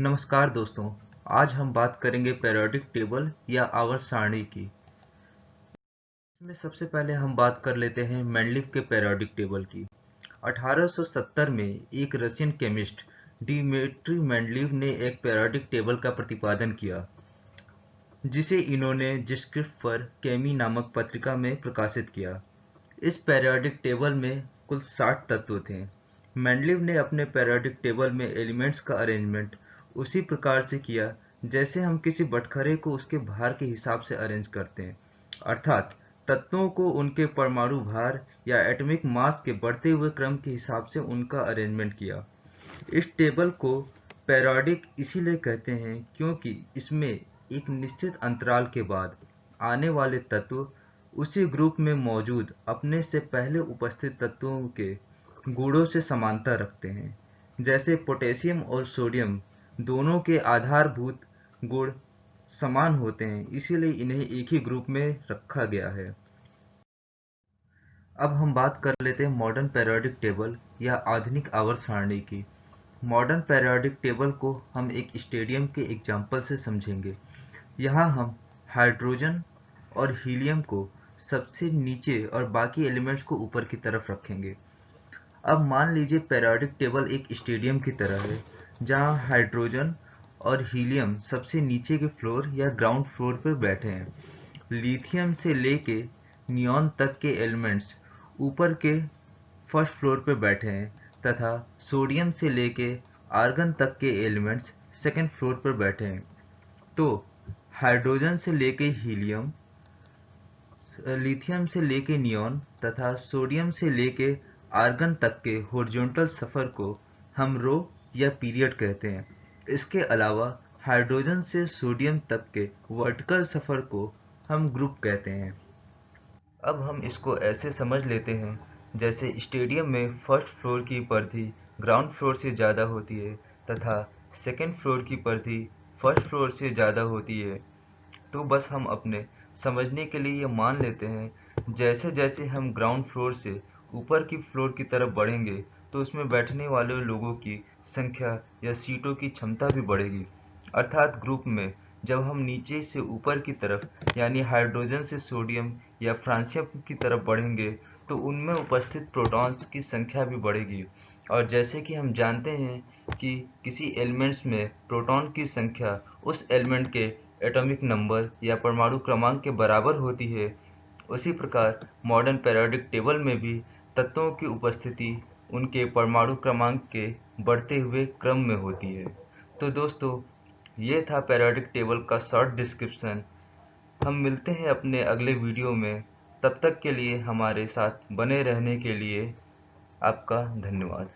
नमस्कार दोस्तों। आज हम बात करेंगे पीरियोडिक टेबल या आवर्त सारणी की। इसमें सबसे पहले हम बात कर लेते हैं मेंडलीव के पीरियोडिक टेबल की। 1870 में एक रशियन केमिस्ट डिमित्री मेंडलीव ने एक पीरियोडिक टेबल का प्रतिपादन किया, जिसे इन्होंने जिसक्रिप्ट फॉर केमी नामक पत्रिका में प्रकाशित किया। इस पीरियोडिक टेबल में कुल 60 तत्व थे। मेंडलीव ने अपने पीरियोडिक टेबल में एलिमेंट्स का अरेंजमेंट उसी प्रकार से किया जैसे हम किसी बटखरे को उसके भार के हिसाब से अरेंज करते हैं, अर्थात तत्वों को उनके परमाणु भार या एटॉमिक मास के बढ़ते हुए क्रम के हिसाब से उनका अरेंजमेंट किया। इस टेबल को पीरियोडिक इसीलिए कहते हैं क्योंकि इसमें एक निश्चित अंतराल के बाद आने वाले तत्व उसी ग्रुप में मौजूद अपने से पहले उपस्थित तत्वों के गुणों से समानता रखते हैं। जैसे पोटेशियम और सोडियम दोनों के आधारभूत गुण समान होते हैं, इसीलिए इन्हें एक ही ग्रुप में रखा गया है। अब हम बात कर लेते हैं मॉडर्न पीरियोडिक टेबल या आधुनिक आवर्त सारणी की। मॉडर्न पीरियोडिक टेबल को हम एक स्टेडियम के एग्जाम्पल से समझेंगे। यहाँ हम हाइड्रोजन और हीलियम को सबसे नीचे और बाकी एलिमेंट्स को ऊपर की तरफ रखेंगे। अब मान लीजिए पीरियोडिक टेबल एक स्टेडियम की तरह है, जहाँ हाइड्रोजन और हीलियम सबसे नीचे के फ्लोर या ग्राउंड फ्लोर पर बैठे हैं। लिथियम से लेके नियॉन तक के एलिमेंट्स ऊपर के फर्स्ट फ्लोर पर बैठे हैं तथा सोडियम से लेके आर्गन तक के एलिमेंट्स सेकंड फ्लोर पर बैठे हैं। तो हाइड्रोजन से लेके हीलियम, लिथियम से लेके नियॉन तथा सोडियम से लेके आर्गन तक के हॉरिजॉन्टल सफर को हम रो या पीरियड कहते हैं। इसके अलावा हाइड्रोजन से सोडियम तक के वर्टिकल सफर को हम ग्रुप कहते हैं। अब हम इसको ऐसे समझ लेते हैं जैसे स्टेडियम में फर्स्ट फ्लोर की परिधि ग्राउंड फ्लोर से ज़्यादा होती है तथा सेकंड फ्लोर की परिधि फर्स्ट फ्लोर से ज़्यादा होती है। तो बस हम अपने समझने के लिए ये मान लेते हैं जैसे जैसे हम ग्राउंड फ्लोर से ऊपर की फ्लोर की तरफ बढ़ेंगे तो उसमें बैठने वाले लोगों की संख्या या सीटों की क्षमता भी बढ़ेगी। अर्थात ग्रुप में जब हम नीचे से ऊपर की तरफ यानी हाइड्रोजन से सोडियम या फ्रांसियम की तरफ बढ़ेंगे तो उनमें उपस्थित प्रोटॉन्स की संख्या भी बढ़ेगी। और जैसे कि हम जानते हैं कि किसी एलिमेंट्स में प्रोटॉन की संख्या उस एलिमेंट के एटॉमिक नंबर या परमाणु क्रमांक के बराबर होती है, उसी प्रकार मॉडर्न पीरियोडिक टेबल में भी तत्वों की उपस्थिति उनके परमाणु क्रमांक के बढ़ते हुए क्रम में होती है। तो दोस्तों, ये था पीरियोडिक टेबल का शॉर्ट डिस्क्रिप्शन। हम मिलते हैं अपने अगले वीडियो में। तब तक के लिए हमारे साथ बने रहने के लिए आपका धन्यवाद।